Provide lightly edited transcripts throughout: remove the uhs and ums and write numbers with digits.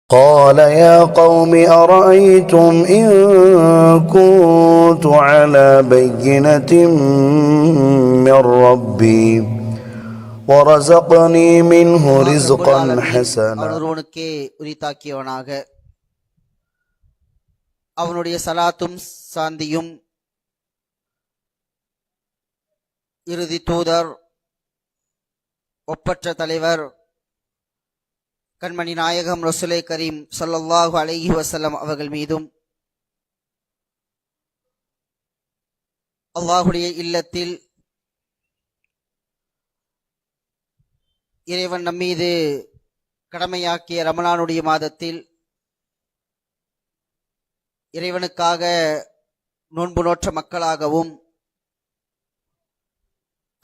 قال يا قوم أرأيتم إن كنت على بينة من ربي ورزقني منه رزقا حسنا. அவனொருவனுக்கே உரித்தாக்கியவனாக அவனுடைய சலாத்தும் சாந்தியும் இறுதி தூதர் ஒப்பற்ற தலைவர் கண்மணி நாயகம் ரசூலே கரீம் ஸல்லல்லாஹு அலைஹி வஸல்லம் அவர்கள் மீதும் அல்லாஹுடைய இல்லத்தில் இறைவன் நம்மீது கடமையாக்கிய ரமலானுடைய மாதத்தில் இறைவனுக்காக நோன்பு நோற்ற மக்களாகவும்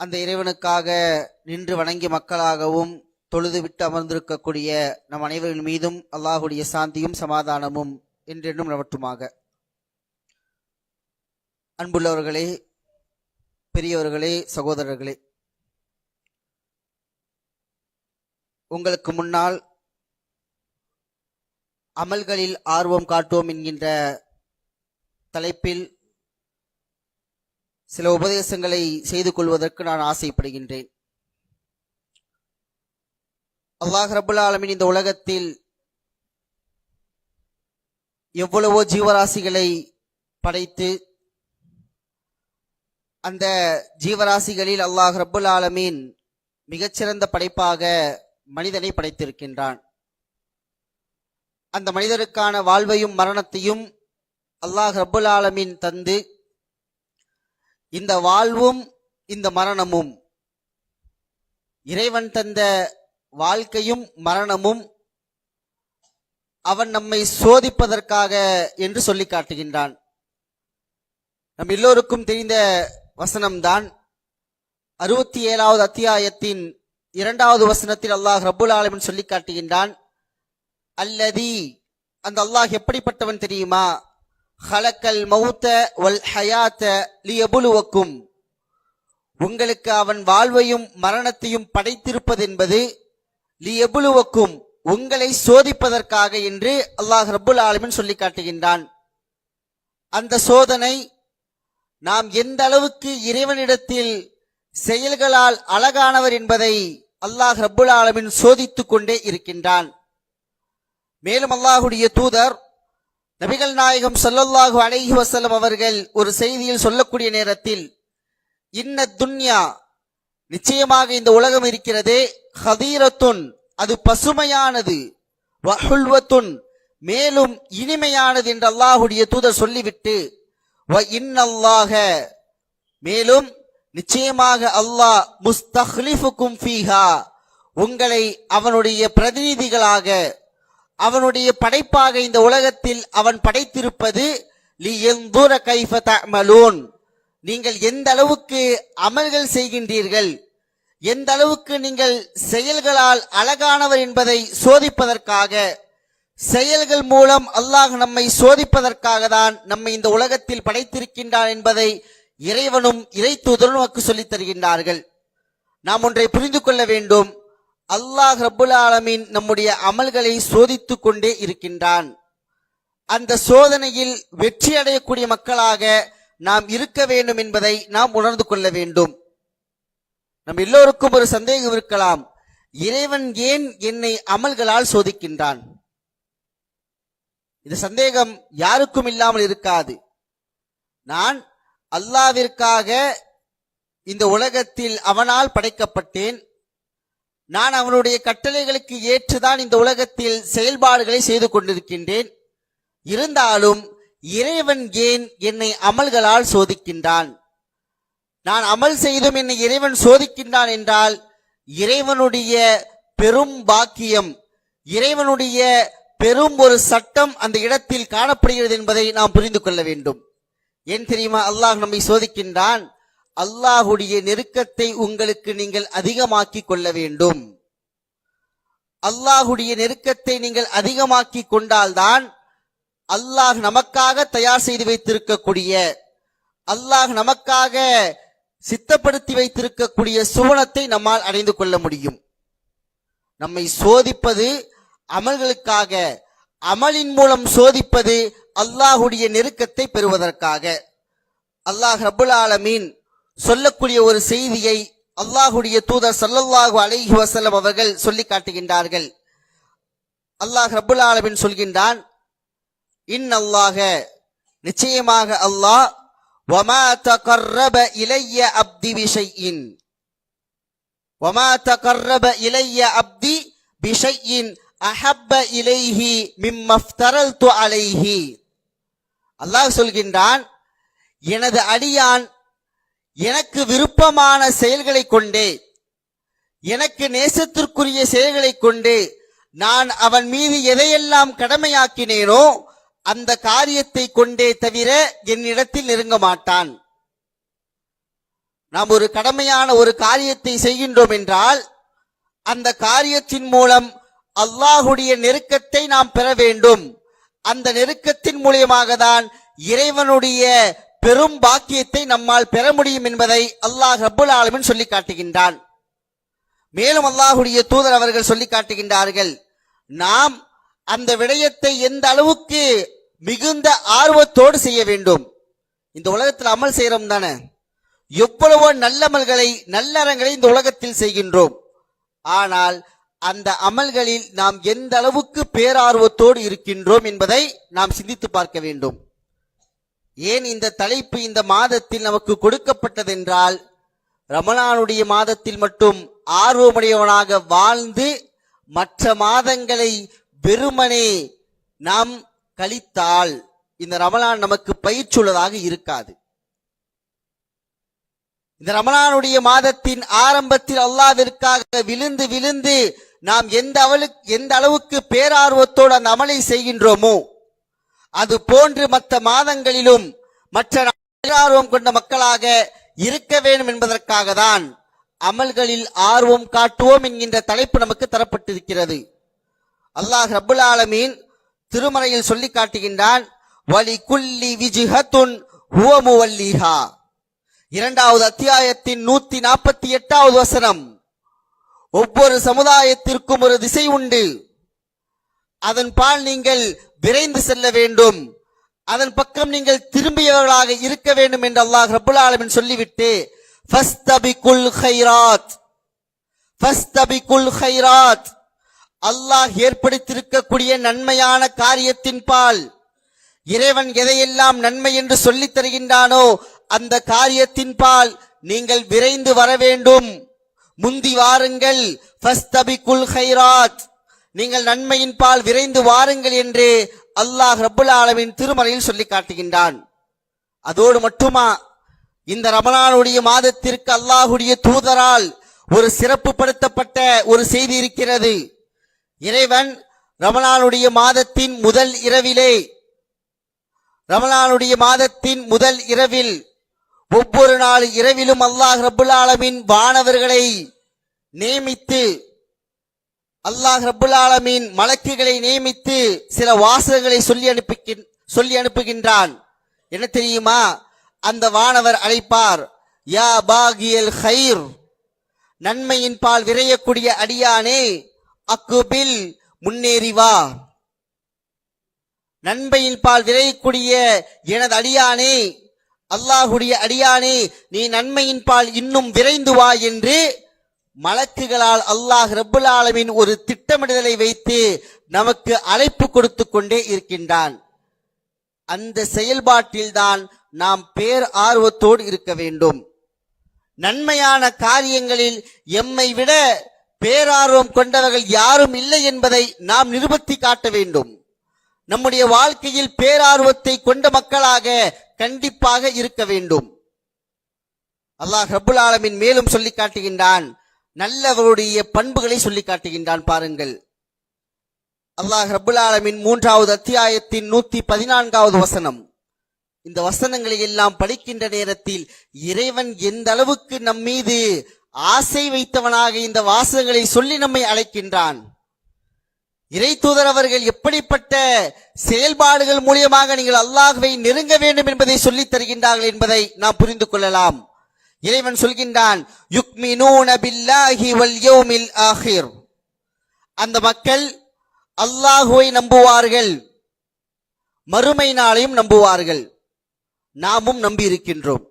அந்த இறைவனுக்காக நின்று வணங்கிய மக்களாகவும் தொழுது விட்டு அமர்ந்திருக்கக்கூடிய நம் அனைவரின் மீதும் அல்லாஹுடைய சாந்தியும் சமாதானமும் என்றென்றும் நிலவட்டுமாக. அன்புள்ளவர்களே, பெரியவர்களே, சகோதரர்களே, உங்களுக்கு முன்னால் அமல்களில் ஆர்வம் காட்டுவோம் என்கின்ற தலைப்பில் சில உபதேசங்களை செய்து கொள்வதற்கு நான் ஆசைப்படுகின்றேன். அல்லாஹ் ரப்புல் ஆலமீன் இந்த உலகத்தில் எவ்வளவோ ஜீவராசிகளை படைத்து அந்த ஜீவராசிகளில் அல்லாஹ் ரப்புல் ஆலமீன் மிகச்சிறந்த படைப்பாக மனிதனை படைத்திருக்கின்றான். அந்த மனிதருக்கான வாழ்வையும் மரணத்தையும் அல்லாஹ் ரப்புல் ஆலமீன் தந்து இந்த வாழ்வும் இந்த மரணமும் இறைவன் தந்த வாழ்க்கையும் மரணமும் அவன் நம்மை சோதிப்பதற்காக என்று சொல்லி காட்டுகின்றான். நம் எல்லோருக்கும் தெரிந்த வசனம்தான் 67வது அத்தியாயத்தின் 2வது வசனத்தில் அல்லாஹ் ரப்புல் ஆலமீன் சொல்லி காட்டுகின்றான். அல்லதி, அந்த அல்லாஹ் எப்படிப்பட்டவன் தெரியுமா? ஹலக்கல் மௌத்த வல் ஹயாத்த லியபுலுவக்கும், உங்களுக்கு அவன் வாழ்வையும் மரணத்தையும் படைத்திருப்பது என்பது லியபுலுவக்கும், உங்களை சோதிப்பதற்காக என்று அல்லாஹ் ரப்புல் ஆலமீன் சொல்லி காட்டுகின்றான். அந்த சோதனை நாம் எந்த அளவுக்கு இறைவனிடத்தில் செயல்களால் அழகானவர் என்பதை அல்லாஹ் ரப்புல் ஆலமீன் சோதித்துக் கொண்டே இருக்கின்றான். மேலும் அல்லாஹுடைய தூதர் நபிகள் நாயகம் ஸல்லல்லாஹு அலைஹி வஸல்லம் அவர்கள் ஒரு செய்தியில் சொல்லக்கூடிய நேரத்தில், இன்ன துன்யா, நிச்சயமாக இந்த உலகம் இருக்கிறதே, ஹதீரத்துன், அது பசுமையானது, வஹுல்வத்துன், மேலும் இனிமையானது என்று அல்லாஹுடைய தூதர் சொல்லிவிட்டு, வ இன்னல்லாஹ, மேலும் நிச்சயமாக அல்லாஹ் முஸ்தக்லிஃபுக்கும் ஃபீஹா, உங்களை அவனுடைய பிரதிநிதிகளாக அவனுடைய படைப்பாக இந்த உலகத்தில் அவன் படைத்திருப்பது லியன்துர கைஃப தஅமலூன், நீங்கள் எந்த அளவுக்கு அமல்கள் செய்கின்றீர்கள், எந்த அளவுக்கு நீங்கள் செயல்களால் அழகானவர் என்பதை சோதிப்பதற்காக, செயல்கள் மூலம் அல்லாஹ் நம்மை சோதிப்பதற்காக தான் நம்மை இந்த உலகத்தில் படைத்திருக்கின்றான் என்பதை இறைவனும் இறை தூதரும் நமக்கு சொல்லித் தருகின்றார்கள். நாம் ஒன்றை புரிந்து கொள்ள வேண்டும். அல்லாஹ் ரப்புல் ஆலமீன் நம்முடைய அமல்களை சோதித்துக் கொண்டே இருக்கின்றான். அந்த சோதனையில் வெற்றி அடையக்கூடிய மக்களாக நாம் இருக்க வேண்டும் என்பதை நாம் உணர்ந்து கொள்ள வேண்டும். நம் எல்லோருக்கும் ஒரு சந்தேகம் இருக்கலாம், இறைவன் ஏன் என்னை அமல்களால் சோதிக்கின்றான்? இந்த சந்தேகம் யாருக்கும் இல்லாமல் இருக்காது. நான் அல்லாஹ்விற்காக இந்த உலகத்தில் அவனால் படைக்கப்பட்டேன். நான் அவனுடைய கட்டளைகளுக்கு ஏற்றுதான் இந்த உலகத்தில் செயல்பாடுகளை செய்து கொண்டிருக்கின்றேன். இருந்தாலும் இறைவன் ஏன் என்னை அமல்களால் சோதிக்கின்றான்? நான் அமல் செய்தும் என்னை இறைவன் சோதிக்கின்றான் என்றால் இறைவனுடைய பெரும் பாக்கியம், இறைவனுடைய பெரும் ஒரு சட்டம் அந்த இடத்தில் காணப்படுகிறது என்பதை நாம் புரிந்து கொள்ள வேண்டும். ஏன் தெரியுமா அல்லாஹ் நம்மை சோதிக்கின்றான்? அல்லாஹுடைய நெருக்கத்தை உங்களுக்கு நீங்கள் அதிகமாக்கி கொள்ள வேண்டும். அல்லாஹுடைய நெருக்கத்தை நீங்கள் அதிகமாக்கி கொண்டால்தான் அல்லாஹ் நமக்காக தயார் செய்து வைத்திருக்கக்கூடிய, அல்லாஹ் நமக்காக சித்தப்படுத்தி வைத்திருக்கக்கூடிய சுவனத்தை நம்மால் அடைந்து கொள்ள முடியும். நம்மை சோதிப்பது அமல்களுக்காக, அமலின் மூலம் சோதிப்பது அல்லாஹுடைய நெருக்கத்தை பெறுவதற்காக. அல்லாஹ் ரப்புல் ஆலமீன் சொல்லக்கூடிய ஒரு செய்தியை அல்லாஹுடைய தூதர் ஸல்லல்லாஹு அலைஹி வஸல்லம் அவர்கள் சொல்லி காட்டுகின்றார்கள். அல்லாஹ் ரப்புல் ஆலமீன் சொல்கின்றான், இன்னல்லாஹ, நிச்சயமாக அல்லாஹ், வமா தகர்ரப இலைய அப்தி பிஷைஇன், வமா தகர்ரப இலைய அப்தி பிஷைஇன் அஹப்ப இலைஹி மிம்ம ஃப்தரல்து அலைஹி. அல்லாஹ் சொல்கின்றான், எனது அடியான் எனக்கு விருப்பமான செயல்களை கொண்டே, எனக்கு நேசத்திற்குரிய செயல்களை கொண்டு நான் அவன் மீது எதையெல்லாம் கடமையாக்கினேனோ அந்த காரியத்தை கொண்டே தவிர என்னிடத்தில் நெருங்க மாட்டான். நாம் ஒரு கடமையான ஒரு காரியத்தை செய்கின்றோம் என்றால் அந்த காரியத்தின் மூலம் அல்லாஹுடைய நெருக்கத்தை நாம் பெற வேண்டும். அந்த நெருக்கத்தின் மூலமாக தான் இறைவனுடைய பெரும் பாக்கியத்தை நம்மால் பெற முடியும் என்பதை அல்லாஹ் ரப்புல் ஆலமீன் சொல்லி காட்டுகின்றான். மேலும் அல்லாஹுடைய தூதர் அவர்கள் சொல்லி காட்டுகின்றார்கள், நாம் அந்த விடயத்தை எந்த அளவுக்கு மிகுந்த ஆர்வத்தோடு செய்ய வேண்டும். இந்த உலகத்தில் அமல் செய்யறோம் தானே, எவ்வளவோ நல்லமல்களை நல்லறங்களை இந்த உலகத்தில் செய்கின்றோம். ஆனால் அந்த அமல்களில் நாம் எந்த அளவுக்கு பேரார்வத்தோடு இருக்கின்றோம் என்பதை நாம் சிந்தித்து பார்க்க வேண்டும். ஏன் இந்த தலைப்பு இந்த மாதத்தில் நமக்கு கொடுக்கப்பட்டதென்றால், ரமலானுடைய மாதத்தில் மட்டும் ஆர்வமுடையவனாக வாழ்ந்து மற்ற மாதங்களை வெறுமனே நாம் கழித்தால் இந்த ரமலான் நமக்கு பயிற்சியுள்ளதாக இருக்காது. இந்த ரமலானுடைய மாதத்தின் ஆரம்பத்தில் அல்லாஹ்விற்காக விழுந்து விழுந்து நாம் எந்த அளவுக்கு பேரார்வத்தோடு அந்த அமலை செய்கின்றோமோ அது போன்று மற்ற மாதங்களிலும் மற்ற ஆர்வம் கொண்ட மக்களாக இருக்க வேண்டும் என்பதற்காக தான் அமல்களில் ஆர்வம் காட்டுவோம் என்கின்ற தலைப்பு நமக்கு தரப்பட்டிருக்கிறது. அல்லாஹ் ரப்புல் ஆலமீன் திருமறையில் சொல்லி காட்டுகின்றான், வலி குல்லி விஜ்ஹத்துன் ஹுவ முவல்லிஹா. 2வது அத்தியாயத்தின் 148வது வசனம். ஒவ்வொரு சமுதாயத்திற்கும் ஒரு திசை உண்டு, அதன் பால் நீங்கள் விரைந்து செல்ல வேண்டும், அதன் பக்கம் நீங்கள் திரும்பியவர்களாக இருக்க வேண்டும் என்று அல்லாஹ் ரப்புல் ஆலமீன் சொல்லிவிட்டு ஃபஸ்தபிகுல் கைராத், ஃபஸ்தபிகுல் கைராத், அல்லாஹ் ஏற்படுத்தியிருக்கக்கூடிய நன்மையான காரியத்தின் பால், இறைவன் எதையெல்லாம் நன்மை என்று சொல்லித் தருகின்றானோ அந்த காரியத்தின் பால் நீங்கள் விரைந்து வர வேண்டும், முந்தி வாருங்கள். ஃபஸ்தபிகுல் கைராத், நீங்கள் நன்மையின் பால் விரைந்து வாருங்கள் என்று அல்லாஹ் ரப்புல் ஆலமீன் திருமறையில் சொல்லி காட்டுகின்றான். அதோடு மட்டுமா, இந்த ரமலானுடைய மாதத்திற்கு அல்லாஹுடைய தூதரால் ஒரு சிறப்பு படுத்தப்பட்ட ஒரு செய்தி இருக்கிறது. இறைவன் ரமலானுடைய மாதத்தின் முதல் இரவில் ஒவ்வொரு நாள் இரவிலும் அல்லாஹ் ரப்புல் ஆலமீன் வானவர்களை நியமித்து, அல்லாஹ் ரப்புல் ஆலமீன் மலக்குகளை நியமித்து சில வாசகங்களை சொல்லி அனுப்புகின்றான். என்ன தெரியுமா? அந்த வானவர் அழைப்பார், யா பாகியல் கைர், நன்மையின் பால் விரையக்கூடிய அடியானே, அக்குபில், முன்னேறி வா. நன்மையின் பால் விரையக்கூடிய எனது அடியானே, அல்லாஹுடைய அடியானே, நீ நன்மையின் பால் இன்னும் விரைந்து வா என்று மலக்குகளால் அல்லாஹ் ரப்புல் ஆலமீன் ஒரு திட்டமிடுதலை வைத்து நமக்கு அழைப்பு கொடுத்து கொண்டே இருக்கின்றான். அந்த செயல்பாட்டில்தான் நாம் பேர் ஆர்வத்தோடு இருக்க வேண்டும். நன்மையான காரியங்களில் எம்மை விட பேரார்வம் கொண்டவர்கள் யாரும் இல்லை என்பதை நாம் நிரூபித்து காட்ட வேண்டும். நம்முடைய வாழ்க்கையில் பேரார்வத்தை கொண்ட மக்களாக கண்டிப்பாக இருக்க வேண்டும். அல்லாஹ் ரப்புல் ஆலமீன் மேலும் சொல்லி காட்டுகின்றான், நல்லவருடைய பண்புகளை சொல்லி காட்டுகின்றான். பாருங்கள், அல்லாஹ் ரப்புல் ஆலமீன் 3வது அத்தியாயத்தின் 114வது வசனம். இந்த வசனங்களை எல்லாம் படிக்கின்ற நேரத்தில் இறைவன் எந்த அளவுக்கு நம் மீது ஆசை வைத்தவனாக இந்த வாசகங்களை சொல்லி நம்மை அழைக்கின்றான். இறை தூதர் அவர்கள் எப்படிப்பட்ட செயல்பாடுகள் மூலியமாக நீங்கள் அல்லாஹ்வை நெருங்க வேண்டும் என்பதை சொல்லித் தருகின்றார்கள் என்பதை நாம் புரிந்து கொள்ளலாம். இறைவன் சொல்கின்றான், யுக்மினூன பில்லாஹி வல் யௌமில் ஆகிர். அந்த மக்கள் அல்லாஹுவை நம்புவார்கள், மறுமை நாளையும் நம்புவார்கள். நாமும் நம்பி இருக்கின்றோம்.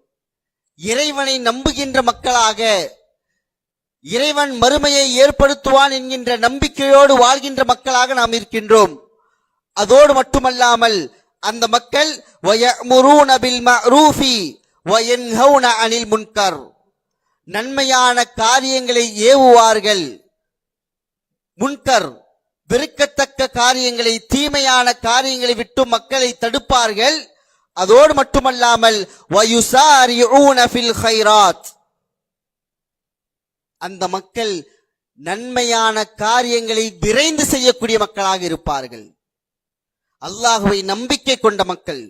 இறைவனை நம்புகின்ற மக்களாக, இறைவன் மறுமையை ஏற்படுத்துவான் என்கின்ற நம்பிக்கையோடு வாழ்கின்ற மக்களாக நாம் இருக்கின்றோம். அதோடு மட்டுமல்லாமல் அந்த மக்கள் வயமுரூன பில் மஅரூஃபி வயன்ஹவுன அனில் முன்கர், நன்மையான காரியங்களை ஏவுவார்கள், முன்கர் வெறுக்கத்தக்க காரியங்களை, தீமையான காரியங்களை விட்டு மக்களை தடுப்பார்கள். அதோடு மட்டுமல்லாமல் வயுசாரிஊன ஃபில் கைராத், அந்த மக்கள் நன்மையான காரியங்களை விரைந்து செய்யக்கூடிய மக்களாக இருப்பார்கள். அல்லாஹுவை நம்பிக்கை கொண்ட மக்கள்,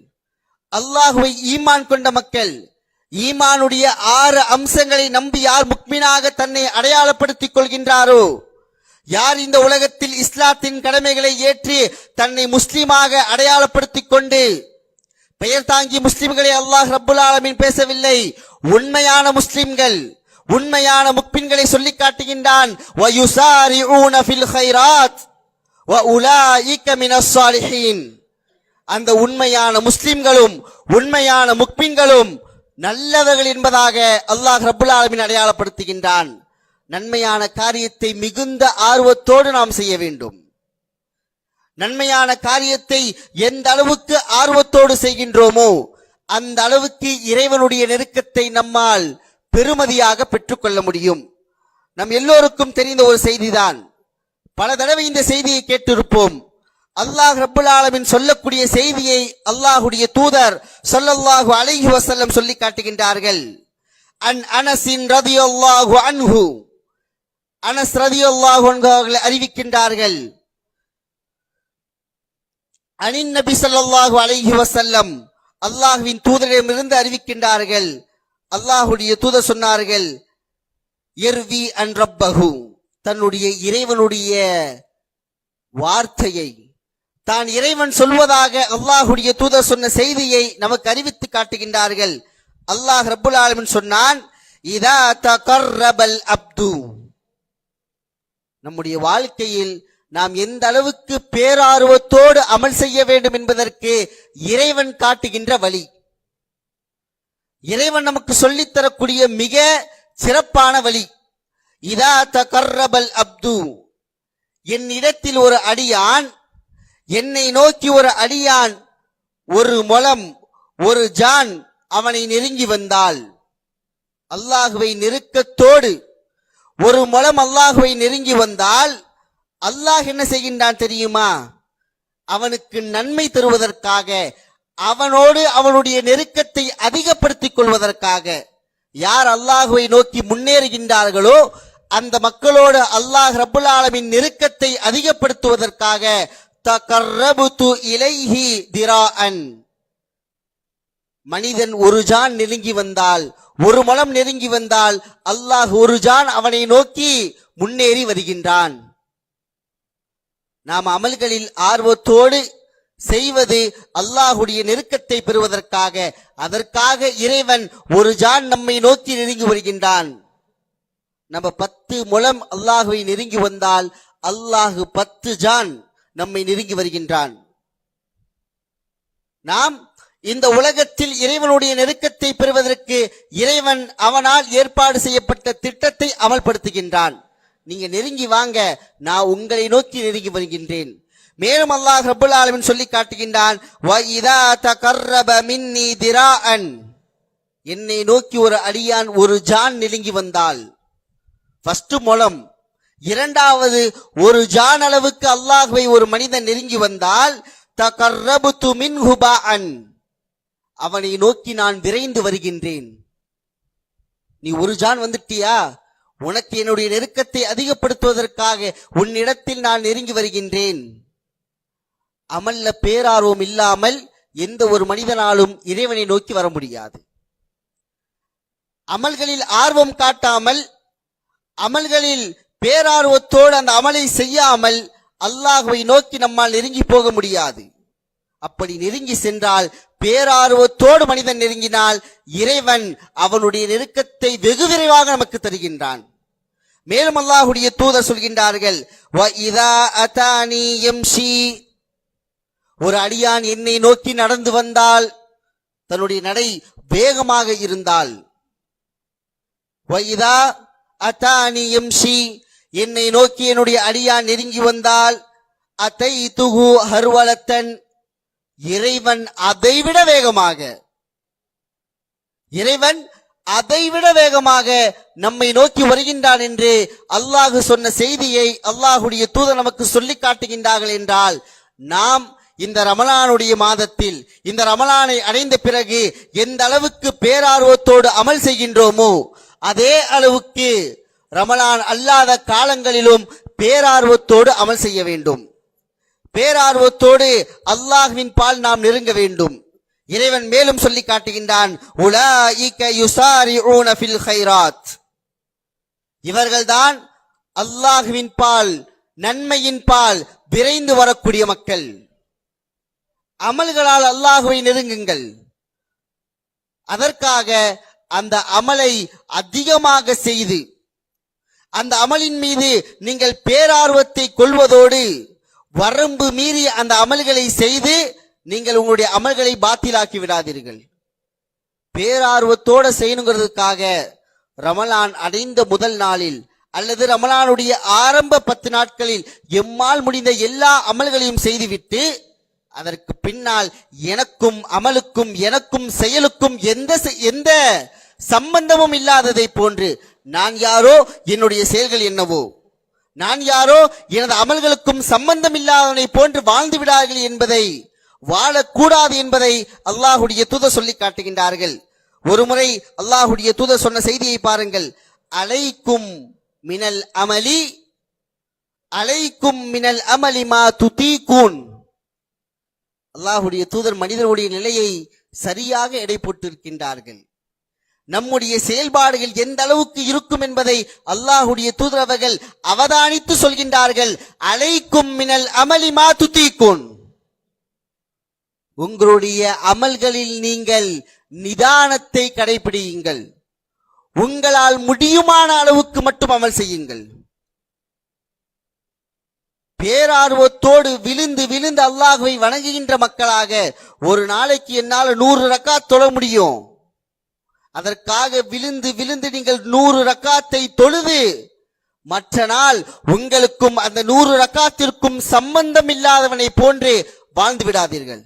அல்லாஹுவை ஈமான் கொண்ட மக்கள், ஈமானுடைய 6 அம்சங்களை நம்பி யார் முக்மினாக தன்னை அடையாளப்படுத்திக் கொள்கின்றாரோ, யார் இந்த உலகத்தில் இஸ்லாத்தின் கடமைகளை ஏற்றி தன்னை முஸ்லிமாக அடையாளப்படுத்திக் கொண்டு, பெயர் தாங்கி முஸ்லிம்களை அல்லாஹ் ரப்புல் ஆலமீன் பேசவில்லை, உண்மையான முஸ்லிம்கள், உண்மையான முக்மின்களை சொல்லி காட்டுகின்றான். வயுசாரிஊன ஃபில் கைராத் வஉலாயிக மினஸ் ஸாலிஹீன், அந்த உண்மையான முஸ்லிம்களும் உண்மையான முக்மின்களும் நல்லவர்கள் என்பதாக அல்லாஹ் ரப்புல் ஆலமீன் அடையாளப்படுத்துகின்றான். நன்மையான காரியத்தை மிகுந்த ஆர்வத்தோடு நாம் செய்ய வேண்டும். நன்மையான காரியத்தை எந்த அளவுக்கு ஆர்வத்தோடு செய்கின்றோமோ அந்த அளவுக்கு இறைவனுடைய நெருக்கத்தை நம்மால் பெருமதியாக பெற்றுக்கொள்ள முடியும். நம் எல்லோருக்கும் தெரிந்த ஒரு செய்திதான். பல தடவை இந்த செய்தியை கேட்டிருப்போம். அல்லாஹ் ரப்புல் ஆலமீன் சொல்லக்கூடிய செய்தியை அல்லாஹுடைய தூதர் ஸல்லல்லாஹு அலைஹி வஸல்லம் சொல்லி காட்டுகின்றார்கள். அனஸின் ரலியல்லாஹு அன்ஹு, அனஸ் ரலியல்லாஹு அன்ஹு அவர்கள் அறிவிக்கின்றார்கள், அனின் நபி ஸல்லல்லாஹு அலைஹி வஸல்லம், அல்லாஹ்வின் தூதரிடமிருந்து அறிவிக்கின்றார்கள். அல்லாஹுடைய தூதர் சொன்னார்கள், யர்வி அன் ரப்பஹு, தன்னுடைய இறைவனுடைய வார்த்தையை, தான் இறைவன் சொல்வதாக அல்லாஹுடைய தூதர் சொன்ன செய்தியை நமக்கு அறிவித்து காட்டுகின்றார்கள். அல்லாஹ் ரப்புல் ஆலமீன் சொன்னான், இதா தகர்ரபல் அப்து, நம்முடைய வாழ்க்கையில் நாம் எந்த அளவுக்கு பேரார்வத்தோடு அமல் செய்ய வேண்டும் என்பதற்கு இறைவன் காட்டுகின்ற வழி, இறைவன் நமக்கு சொல்லித்தரக்கூடிய மிக சிறப்பான வழி. இதா தகர்ரபல் அப்து, என்னிடத்தில் ஒரு அடியான், என்னை நோக்கி ஒரு அடியான் ஒரு முழம் ஒரு ஜான் அவனை நெருங்கி வந்தால், அல்லாஹுவை நெருக்கத்தோடு ஒரு முழம் அல்லாஹுவை நெருங்கி வந்தால் அல்லாஹ் என்ன செய்கின்றான் தெரியுமா? அவனுக்கு நன்மை தருவதற்காக, அவனோடு அவனுடைய நெருக்கத்தை அதிகப்படுத்திக் கொள்வதற்காக, யார் அல்லாஹுவை நோக்கி முன்னேறுகின்றார்களோ அந்த மக்களோடு அல்லாஹ் ரப்புல் ஆலமீன் நெருக்கத்தை அதிகப்படுத்துவதற்காக தகர்ரபுது இலைஹி திராஅன், மனிதன் ஒரு ஜான் நெருங்கி வந்தால், ஒரு முழம் நெருங்கி வந்தால் அல்லாஹ் ஒரு ஜான் அவனை நோக்கி முன்னேறி வருகின்றான். நாம் அமல்களில் ஆர்வத்தோடு செய்வது அல்லாஹுடைய நெருக்கத்தை பெறுவதற்காக, அதற்காக இறைவன் ஒரு ஜான் நம்மை நோக்கி நெருங்கி வருகின்றான். நம்ம 10 முழம் அல்லாஹுவை நெருங்கி வந்தால் அல்லாஹு 10 ஜான் நம்மை நெருங்கி வருகின்றான். நாம் இந்த உலகத்தில் இறைவனுடைய நெருக்கத்தை பெறுவதற்கு இறைவன் அவனால் ஏற்பாடு செய்யப்பட்ட திட்டத்தை அமல்படுத்துகின்றான். நீங்க நெருங்கி வாங்க, நான் உங்களை நோக்கி நெருங்கி வருகின்றேன். மேலும் அல்லாஹ் ரப்புல் ஆலமீன் சொல்லி காட்டுகின்றான், வஇதா தகர்ரப மின்னி திராஅன், என்னை நோக்கி ஒரு அடியான் ஒரு ஜான் நெருங்கி வந்தால், ஃபர்ஸ்ட் முழம், இரண்டாவது ஒரு ஜான் அளவுக்கு அல்லாஹ்வை ஒரு மனிதன் நெருங்கி வந்தால் தகர்ரபுது மின்ஹு பாஅன், அவனை நோக்கி நான் விரைந்து வருகின்றேன். நீ ஒரு ஜான் வந்துட்டியா, உனக்கு என்னுடைய நெருக்கத்தை அதிகப்படுத்துவதற்காக உன்னிடத்தில் நான் நெருங்கி வருகின்றேன். அமல்ல பேரார்வம் இல்லாமல் எந்த ஒரு மனிதனாலும் இறைவனை நோக்கி வர முடியாது. அமல்களில் ஆர்வம் காட்டாமல், அமல்களில் பேரார்வத்தோடு அந்த அமலை செய்யாமல் அல்லாஹ்வை நோக்கி நம்மால் நெருங்கி போக முடியாது. அப்படி நெருங்கி சென்றால், பேரார்வத்தோடு மனிதன் நெருங்கினால் இறைவன் அவனுடைய நெருக்கத்தை வெகு விரைவாக நமக்கு தருகின்றான். மேலும் அல்லாஹ்வுடைய தூதர் சொல்கின்றார்கள், வ இதா அதானி யம்ஷி, ஒரு அடியான் என்னை நோக்கி நடந்து வந்தால், தன்னுடைய நடை வேகமாக இருந்தால், வ இதா அதானி யம்ஷி, என்னை நோக்கி என்னுடைய அடியான் நெருங்கி வந்தால், அதைதுஹு ஹர்வலத்தன், இறைவன் அதைவிட வேகமாக, இறைவன் அதைவிட வேகமாக நம்மை நோக்கி வருகின்றான் என்று அல்லாஹ் சொன்ன செய்தியை அல்லாஹ்வுடைய தூதர் நமக்கு சொல்லி காட்டுகின்றார்கள் என்றால், நாம் இந்த ரமலானுடைய மாதத்தில் இந்த ரமலானை அடைந்த பிறகு எந்த அளவுக்கு பேரார்வத்தோடு அமல் செய்கின்றோமோ அதே அளவுக்கு ரமலான் அல்லாத காலங்களிலும் பேரார்வத்தோடு அமல் செய்ய வேண்டும். பேரார்வத்தோடு அல்லாஹ்வின் பால் நாம் நெருங்க வேண்டும். இறைவன் மேலும் சொல்லி காட்டுகின்றான், உலாயிக யுசாரிஊன ஃபில் கைராத், இவர்கள்தான் அல்லாஹ்வின் பால் நன்மையின் பால் விரைந்து வரக்கூடிய மக்கள். அமல்களால் அல்லாஹ்வை நெருங்குங்கள். அதற்காக அந்த அமலை அதிகமாக செய்து அந்த அமலின் மீது நீங்கள் பேரார்வத்தை கொள்வதோடு வரம்பு மீறி அந்த அமல்களை செய்து நீங்கள் உங்களுடைய அமல்களை பாத்திலாக்கி விடாதீர்கள். பேரார்வத்தோடு செய்யணுங்கிறதுக்காக ரமலான் அடைந்த முதல் நாளில் அல்லது ரமலானுடைய ஆரம்ப 10 நாட்களில் எம்மால் முடிந்த எல்லா அமல்களையும் செய்துவிட்டு அதற்கு பின்னால் எனக்கும் அமலுக்கும் எனக்கும் செயலுக்கும் எந்த சம்பந்தமும் இல்லாததை போன்று நான் யாரோ என்னுடைய செயல்கள் என்னவோ, நான் யாரோ எனது அமல்களுக்கும் சம்பந்தம் இல்லாதவனை போன்று வாழ்ந்து விடார்கள் என்பதை, வாழக்கூடாது என்பதை அல்லாஹ்வுடைய தூதர் சொல்லி காட்டுகின்றார்கள். ஒருமுறை அல்லாஹ்வுடைய தூதர் சொன்ன செய்தியை பாருங்கள். அலைக்கும் மினல் அமலி, அலைக்கும் மினல் அமலி மா துதீகூன். அல்லாஹ்வுடைய தூதர் மனிதனுடைய நிலையை சரியாக எடை போட்டிருக்கின்றார்கள். நம்முடைய செயல்பாடுகள் எந்த அளவுக்கு இருக்கும் என்பதை அல்லாஹ்வுடைய தூதர் அவர்கள் அவதானித்து சொல்கின்றார்கள். அலைக்கும் மினல் அமலி மா துதீகூன், உங்களுடைய அமல்களில் நீங்கள் நிதானத்தை கடைபிடியுங்கள். உங்களால் முடியுமான அளவுக்கு மட்டும் அமல் செய்யுங்கள். பேரார்வத்தோடு விழுந்து விழுந்து அல்லாஹ்வை வணங்குகின்ற மக்களாக ஒரு நாளைக்கு என்னால் 100 ரக்காத் தொழ முடியும். அதற்காக விழுந்து விழுந்து நீங்கள் 100 ரக்காத்தை தொழுது மற்ற நாள் உங்களுக்கும் அந்த 100 ரக்காத்திற்கும் சம்பந்தம் இல்லாதவனை போன்று வாழ்ந்து விடாதீர்கள்.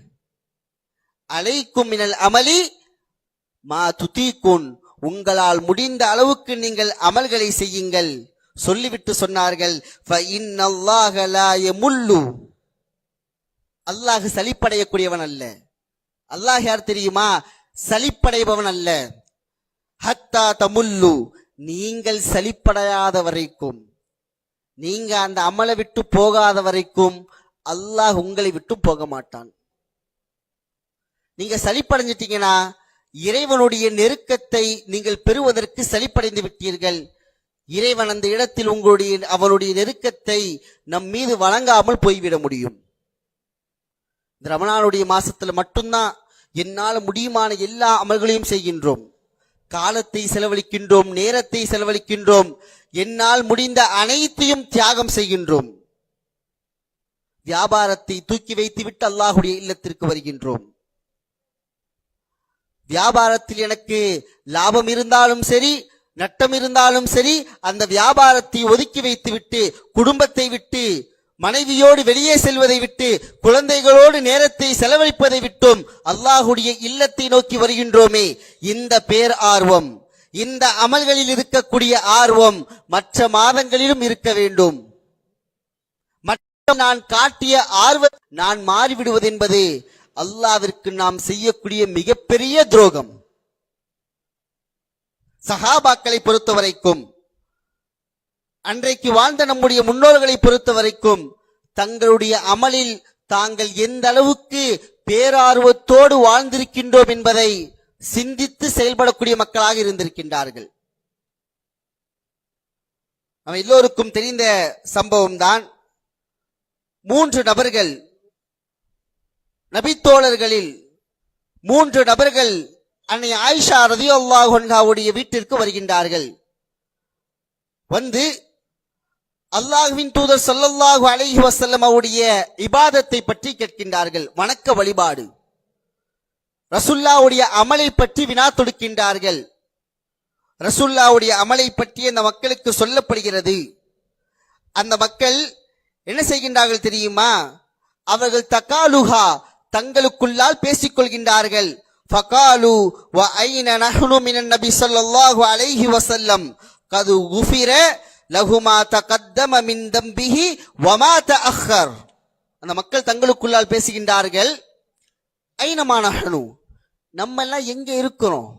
அலைக்கும் மினல் அமலி மா துதீகூன், உங்களால் முடிந்த அளவுக்கு நீங்கள் அமல்களை செய்யுங்கள். சொல்லிவிட்டு சொன்னார்கள், ஃபஇன்னல்லாஹ லா யமுல்லு, அல்லாஹ் சலிப்படையக்கூடியவன் அல்ல. அல்லாஹ் யார் தெரியுமா? சலிப்படைபவன் அல்ல. ஹத்தா தமுல்லு, நீங்கள் சலிப்படையாத வரைக்கும், நீங்க அந்த அமலை விட்டு போகாத வரைக்கும் அல்லாஹ் உங்களை விட்டு போக மாட்டான். நீங்க சலிப்படைஞ்சிட்டீங்கன்னா இறைவனுடைய நெருக்கத்தை நீங்கள் பெறுவதற்கு சலிப்படைந்து விட்டீர்கள். இறைவன் அந்த இடத்தில் அவனுடைய நெருக்கத்தை நம் மீது வழங்காமல் போய்விட முடியும். இந்த ரமலானுடைய மாசத்துல மட்டும்தான் என்னால் முடியுமான எல்லா அமல்களையும் செய்கின்றோம். காலத்தை செலவழிக்கின்றோம், நேரத்தை செலவழிக்கின்றோம், என்னால் முடிந்த அனைத்தையும் தியாகம் செய்கின்றோம். வியாபாரத்தை தூக்கி வைத்துவிட்டு அல்லாஹ்வுடைய இல்லத்திற்கு வருகின்றோம். வியாபாரத்தில் எனக்கு லாபம் இருந்தாலும் சரி நட்டம் இருந்தாலும் சரி அந்த வியாபாரத்தை ஒதுக்கி வைத்துவிட்டு குடும்பத்தை விட்டு மனைவியோடு வெளியே செல்வதை விட்டு குழந்தைகளோடு நேரத்தை செலவழிப்பதை விட்டும் அல்லாஹ்வுடைய இல்லத்தை நோக்கி வருகின்றோமே, இந்த பேர் ஆர்வம், இந்த அமல்களில் இருக்கக்கூடிய ஆர்வம் மற்ற மாதங்களிலும் இருக்க வேண்டும். மற்ற நான் காட்டிய ஆர்வம் நான் மாறிவிடுவது என்பது அல்லாஹ்விற்கு நாம் செய்யக்கூடிய மிகப்பெரிய துரோகம். சஹாபாக்களை பொறுத்த வரைக்கும், அன்றைக்கு வாழ்ந்த நம்முடைய முன்னோர்களை பொறுத்த வரைக்கும், தங்களுடைய அமலில் தாங்கள் எந்த அளவுக்கு பேரார்வத்தோடு வாழ்ந்திருக்கின்றோம் என்பதை சிந்தித்து செயல்படக்கூடிய மக்களாக இருந்திருக்கின்றார்கள். நம்ம எல்லோருக்கும் தெரிந்த சம்பவம் தான். 3 நபர்கள், நபித்தோழர்களில் 3 நபர்கள் அன்னை ஆயிஷா ரலியல்லாஹு அன்ஹாவுடைய வீட்டிற்கு வருகின்றார்கள். வந்து அல்லாஹ்வின் தூதர் ஸல்லல்லாஹு அலைஹி வஸல்லம் அவருடைய இபாதத்தை பற்றி கேட்கின்றார்கள், வணக்க வழிபாடு. ரசூலுல்லாஹ்வுடைய அமலை பற்றி வினா தொடுக்கின்றார்கள். ரசூலுல்லாஹ்வுடைய அமலை பற்றி அந்த மக்களுக்கு சொல்லப்படுகிறது. அந்த மக்கள் என்ன செய்கின்றார்கள் தெரியுமா? அவர்கள் தகாலுஹா தங்களுக்குள்ளால் பேசிக் கொள்கின்றார்கள். ஃபகாலு வ ஐன நஹ்னு மினன் நபி ஸல்லல்லாஹு அலைஹி வஸல்லம் கது குஃபிர லஹுமா தகத்தம மின் தம்பிஹி வமா தஅக்கர். அந்த மக்கள் தங்களுக்குள்ளால் பேசுகின்றார்கள், ஐனமா நஹ்னு, நம்ம எல்லாம் எங்க இருக்கிறோம்,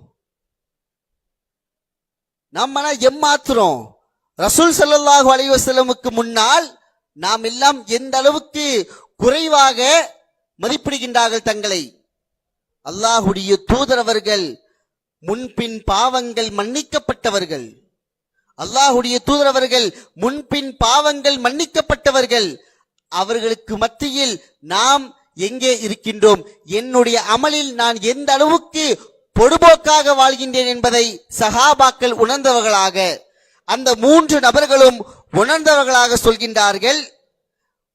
நம்ம எல்லாம் எம்மாத்திரம் ரசூல் ஸல்லல்லாஹு அலைஹி வஸல்லமுக்கு முன்னால் நாம் எல்லாம் எந்த அளவுக்கு குறைவாக மதிப்பிடுகின்றார்கள் தங்களை. அல்லாஹுடைய தூதர் அவர்கள் முன்பின் பாவங்கள் மன்னிக்கப்பட்டவர்கள். அல்லாஹுடைய தூதர் அவர்கள் முன்பின் பாவங்கள் மன்னிக்கப்பட்டவர்கள். அவர்களுக்கு மத்தியில் நாம் எங்கே இருக்கின்றோம்? என்னுடைய அமலில் நான் எந்த அளவுக்கு பொடுபோக்காக வாழ்கின்றேன் என்பதை சஹாபாக்கள் உணர்ந்தவர்களாக, அந்த 3 நபர்களும் உணர்ந்தவர்களாக சொல்கின்றார்கள்.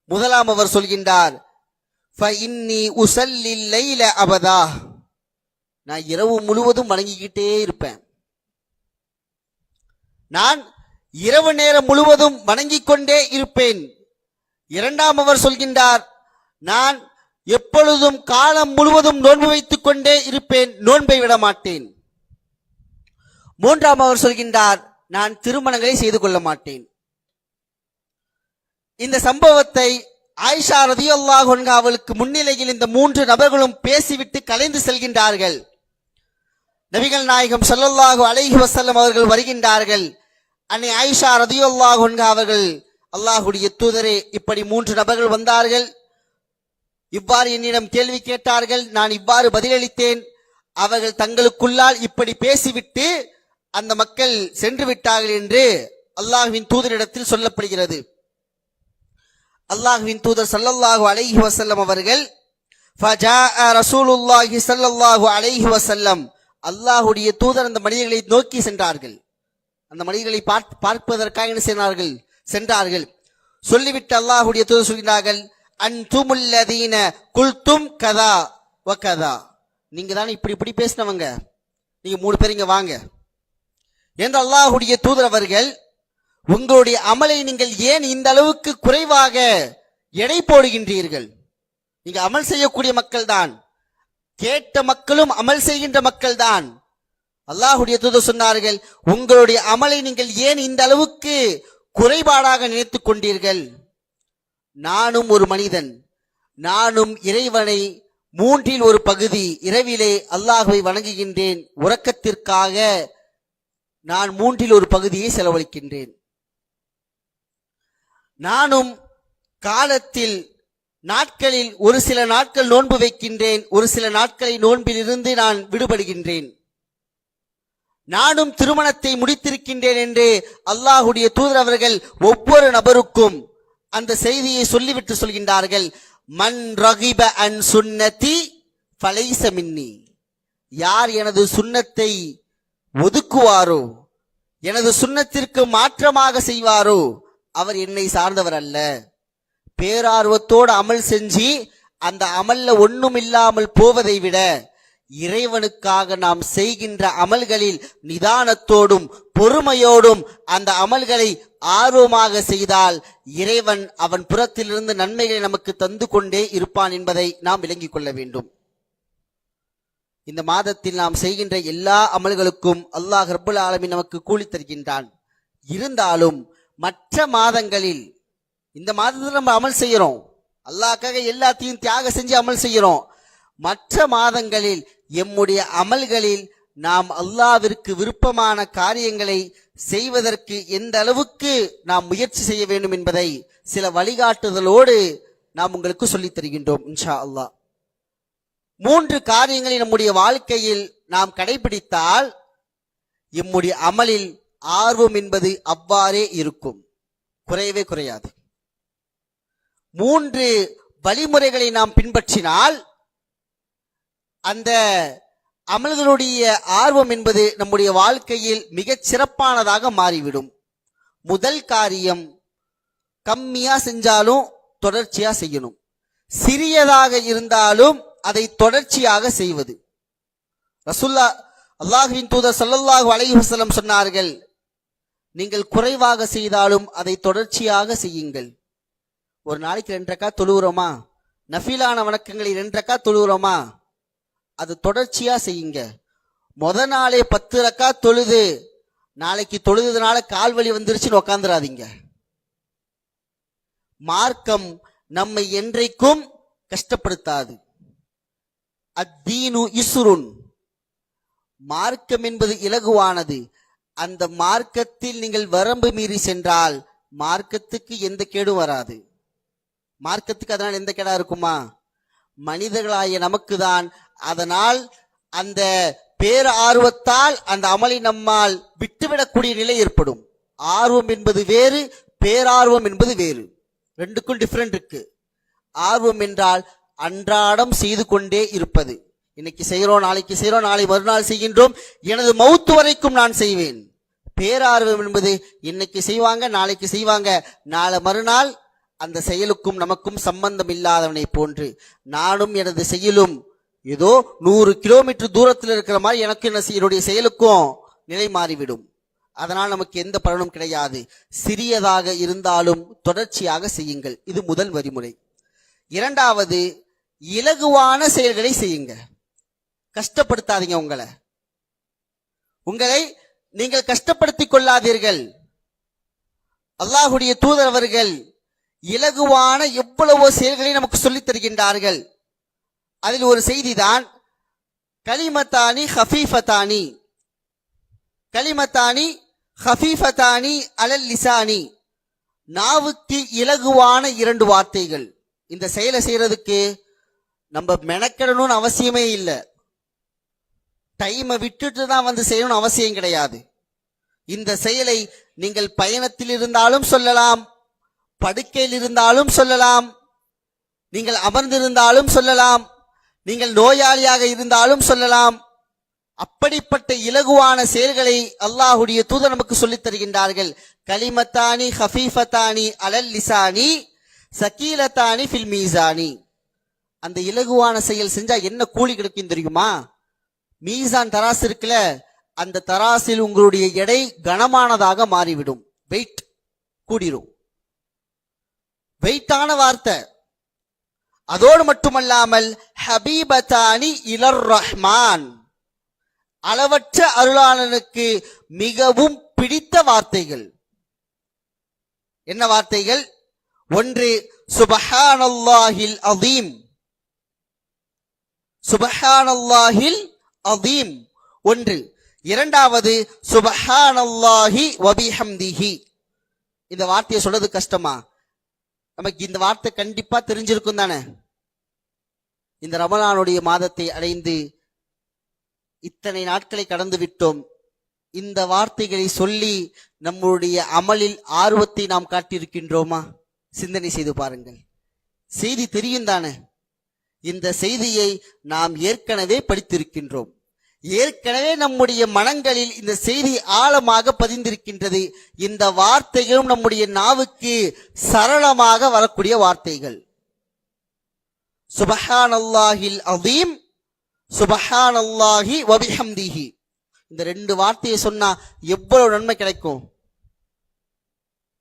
முதலாம் அவர் சொல்கின்றார், ஃபஇன்னி உஸல்லில் லைல அபதா, நான் இரவு முழுவதும் வணங்கிக்கிட்டே இருப்பேன், நான் இரவு நேரம் முழுவதும் வணங்கிக் கொண்டே இருப்பேன். இரண்டாம் அவர் சொல்கின்றார், நான் எப்பொழுதும் காலம் முழுவதும் நோன்பு வைத்துக் கொண்டே இருப்பேன், நோன்பை விட மாட்டேன். மூன்றாம் அவர் சொல்கின்றார், நான் திருமணங்களை செய்து கொள்ள மாட்டேன். இந்த சம்பவத்தை ஆயிஷா ரலியல்லாஹு அன்ஹா அவளுக்கு முன்னிலையில் இந்த 3 நபர்களும் பேசிவிட்டு கலைந்து செல்கின்றார்கள். நபிகள் நாயகம் ஸல்லல்லாஹு அலைஹி வஸல்லம் அவர்கள் வருகின்றார்கள். அன்னை ஆயிஷா ரலியல்லாஹு அன்ஹா அவர்கள், அல்லாஹ்வுடைய தூதரே, இப்படி 3 நபர்கள் வந்தார்கள், இவ்வாறு என்னிடம் கேள்வி கேட்டார்கள், நான் இவ்வாறு பதிலளித்தேன், அவர்கள் தங்களுக்குள்ளால் இப்படி பேசிவிட்டு அந்த மக்கள் சென்று விட்டார்கள் என்று அல்லாஹ்வின் தூதரிடத்தில் சொல்லப்படுகிறது. அல்லாஹ்வின் தூதர் ஸல்லல்லாஹு அலைஹி வஸல்லம் அவர்கள், ஃபஜாஅ ரசூலுல்லாஹி ஸல்லல்லாஹு அலைஹி வஸல்லம், அல்லாஹ்வுடைய தூதர் அந்த மனிதர்களை நோக்கி சென்றார்கள். அந்த மனிதர்களை பார்ப்பதற்காக என்ன செய்தார்கள்? சென்றார்கள். சொல்லிவிட்டு அல்லாஹ்வுடைய தூதர் சொல்கிறார்கள், அன்துமுல்லதீன குல்தும் கதா வ கதா, நீங்க தானே இப்படி பேசினவங்க, நீங்க 3 பேர் இங்க வாங்க என்று அல்லாஹ்வுடைய தூதர் அவர்கள், உங்களுடைய அமலை நீங்கள் ஏன் இந்த அளவுக்கு குறைவாக எடை போடுகின்றீர்கள்? நீங்க அமல் செய்யக்கூடிய மக்கள் தான், கேட்ட மக்களும் அமல் செய்கின்ற மக்கள் தான். அல்லாஹ்வுடைய தூதர் சொன்னார்கள், உங்களுடைய அமலை நீங்கள் ஏன் இந்த அளவுக்கு குறைபாடாக நினைத்துக் கொண்டீர்கள்? நானும் ஒரு மனிதன், நானும் இறைவனை 3இல் ஒரு பகுதி இரவிலே அல்லாஹ்வை வணங்குகின்றேன், உறக்கத்திற்காக நான் 3இல் ஒரு பகுதியை செலவழிக்கின்றேன். நானும் காலத்தில் நாட்களில் ஒரு சில நாட்கள் நோன்பு வைக்கின்றேன், ஒரு சில நாட்களை நோன்பில் இருந்து நான் விடுபடுகின்றேன். நானும் திருமணத்தை முடித்திருக்கின்றேன் என்று அல்லாஹ்வுடைய தூதர் அவர்கள் ஒவ்வொரு நபருக்கும் அந்த செய்தியை சொல்லிவிட்டு சொல்கின்றார்கள், மன் ரகிப அன் சுன்னதி ஃபலைஸ மின்னி, யார் எனது சுன்னத்தை ஒதுக்குவாரோ, எனது சுன்னத்திற்கு மாற்றமாக செய்வாரோ, அவர் என்னை சார்ந்தவர் அல்ல. பேரார்வத்தோடு அமல் செஞ்சு அந்த அமல்ல ஒண்ணும் இல்லாமல் போவதை விட, இறைவனுக்காக நாம் செய்கின்ற அமல்களில் நிதானத்தோடும் பொறுமையோடும் அந்த அமல்களை ஆர்வமாக செய்தால் இறைவன் அவன் புறத்திலிருந்து நன்மைகளை நமக்கு தந்து கொண்டே இருப்பான் என்பதை நாம் விளங்கிக் கொள்ள வேண்டும். இந்த மாதத்தில் நாம் செய்கின்ற எல்லா அமல்களுக்கும் அல்லாஹ் ரப்பல் ஆலமீன் நமக்கு கூலி தருகின்றான். இருந்தாலும் மற்ற மாதங்களில், இந்த மாதத்தில் நம்ம அமல் செய்யறோம், அல்லாஹ்க்காக எல்லாத்தையும் தியாகம் செஞ்சு அமல் செய்யறோம். மற்ற மாதங்களில் எம்முடைய அமல்களில் நாம் அல்லாஹ்விற்கு விருப்பமான காரியங்களை செய்வதற்கு எந்த அளவுக்கு நாம் முயற்சி செய்ய வேண்டும் என்பதை சில வழிகாட்டுதலோடு நாம் உங்களுக்கு சொல்லித் தருகின்றோம் இன்ஷா அல்லாஹ். 3 காரியங்களை நம்முடைய வாழ்க்கையில் நாம் கடைபிடித்தால் எம்முடைய அமலில் ஆர்வம் என்பது அவ்வாறே இருக்கும், குறையவே குறையாது. 3 வழிமுறைகளை நாம் பின்பற்றினால் அந்த அமல்களுடைய ஆர்வம் என்பது நம்முடைய வாழ்க்கையில் மிகச் சிறப்பானதாக மாறிவிடும். முதல் காரியம், கம்மியா செஞ்சாலும் தொடர்ச்சியா செய்யணும். சிறியதாக இருந்தாலும் அதை தொடர்ச்சியாக செய்வது. ரசூல்லா அல்லாஹ்வின் தூதர் ஸல்லல்லாஹு அலைஹி வஸல்லம் சொன்னார்கள், நீங்கள் குறைவாக செய்தாலும் அதை தொடர்ச்சியாக செய்யுங்கள். ஒரு நாளைக்கு 2 ரக்காத் தொழுகிறோமா, நஃபிலான வணக்கங்களை 2 ரக்காத் தொழுகிறோமா, அது தொடர்ச்சியா செய்யுங்க. முத நாளே 10 ரக்காத் தொழுது நாளைக்கு தொழுதுனால கால் வலி வந்துருச்சுன்னு உக்காந்துராதீங்க. மார்க்கம் நம்மை என்றைக்கும் கஷ்டப்படுத்தாது. அத்தீனு இஸ்ருன், மார்க்கம் என்பது இலகுவானது. அந்த மார்க்கத்தில் நீங்கள் வரம்பு மீறி சென்றால் மார்க்கத்துக்கு எந்த கேடும் வராது. மார்க்கத்துக்கு அதனால் எந்த கேடா இருக்குமா? மனிதர்களாகிய நமக்கு தான். அதனால் அந்த பேர ஆர்வத்தால் அந்த அமலை நம்மால் விட்டுவிடக்கூடிய நிலை ஏற்படும். ஆர்வம் என்பது வேறு, பேரார்வம் என்பது வேறு. ரெண்டுக்கும் டிஃபரெண்ட் இருக்கு. ஆர்வம் என்றால் அன்றாடம் செய்து கொண்டே இருப்பது. இன்னைக்கு செய்கிறோம், நாளைக்கு செய்கிறோம், நாளை மறுநாள் செய்கின்றோம், எனது மௌத்து வரைக்கும் நான் செய்வேன். பேரார்வம் என்பது இன்னைக்கு செய்வாங்க, நாளைக்கு செய்வாங்க, நாளை மறுநாள் அந்த செயலுக்கும் நமக்கும் சம்பந்தம் இல்லாதவனை போன்று நானும் எனது செயலும் ஏதோ 100 கிலோமீட்டர் தூரத்தில் இருக்கிற மாதிரி எனக்கு என்னுடைய செயலுக்கும் நிலை மாறிவிடும். அதனால் நமக்கு எந்த பலனும் கிடையாது. சிறியதாக இருந்தாலும் தொடர்ச்சியாக செய்யுங்கள். இது முதல் வழிமுறை. இரண்டாவது, இலகுவான செயல்களை செய்யுங்க. கஷ்டப்படுத்தாதீங்க. உங்களை நீங்கள் கஷ்டப்படுத்திக் கொள்ளாதீர்கள். அல்லாஹ்வுடைய தூதர் அவர்கள் இலகுவான எவ்வளவோ செயல்களை நமக்கு சொல்லித் தருகின்றார்கள். அதில் ஒரு செய்திதான் கலிமத்தானி ஹஃபீஃபத்தானி, கலிமத்தானி ஹஃபீஃபத்தானி அலல் லிசானி, நாவுக்கு இலகுவான 2 வார்த்தைகள். இந்த செயலை செய்யறதுக்கு நம்ம மெனக்கெடணும்னு அவசியமே இல்லை. டைமை விட்டுட்டு தான் செய்யணும்னு அவசியம் கிடையாது. இந்த செயலை நீங்கள் பயணத்தில் இருந்தாலும் சொல்லலாம், படுக்கையில் இருந்தாலும் சொல்லலாம், நீங்கள் அமர்ந்திருந்தாலும் சொல்லலாம், நீங்கள் நோயாளியாக இருந்தாலும் சொல்லலாம். அப்படிப்பட்ட இலகுவான செயல்களை அல்லாஹ்வுடைய தூதர் நமக்கு சொல்லித் தருகின்றார்கள். கலிமத்தானி ஹஃபீஃபத்தானி அலல் லிசானி சகீலத்தானி ஃபில் மீசானி. அந்த இலகுவான செயல் செஞ்சா என்ன கூலி கிடைக்கும் தெரியுமா? மீசான் தராசு இருக்குல்ல, அந்த தராசில் உங்களுடைய எடை கனமானதாக மாறிவிடும். வெயிட் கூடிரும். வெயிட்டான வார்த்தை. அதோடு மட்டுமல்லாமல் ஹபீபத்தானி இலர் ரஹ்மான், அளவற்ற அருளாளனுக்கு மிகவும் பிடித்த வார்த்தைகள். என்ன வார்த்தைகள்? ஒன்று, சுபஹானல்லாஹில் அதீம், சுபஹானல்லாஹில் அதீம் ஒன்று. இரண்டாவது, சுபஹானல்லாஹி வபிஹம்திஹி. இந்த வார்த்தையை சொல்றது கஷ்டமா? நமக்கு இந்த வார்த்தை கண்டிப்பா தெரிஞ்சிருக்கும் தானே. இந்த ரமலானுடைய மாதத்தை அடைந்து இத்தனை நாட்களை கடந்து விட்டோம். இந்த வார்த்தைகளை சொல்லி நம்முடைய அமலில் ஆர்வத்தை நாம் காட்டியிருக்கின்றோமா? சிந்தனை செய்து பாருங்கள். செய்தி தெரியும் தானே. இந்த செய்தியை நாம் ஏற்கனவே படித்திருக்கின்றோம். ஏற்கனவே நம்முடைய மனங்களில் இந்த செய்தி ஆழமாக பதிந்திருக்கின்றது. இந்த வார்த்தைகளும் நம்முடைய நாவுக்கு சரளமாக வரக்கூடிய வார்த்தைகள். சுபஹானல்லாஹில் அதீம், சுபஹானல்லாஹி வபிஹம்திஹி. இந்த 2 வார்த்தையை சொன்னா எவ்வளவு நன்மை கிடைக்கும்.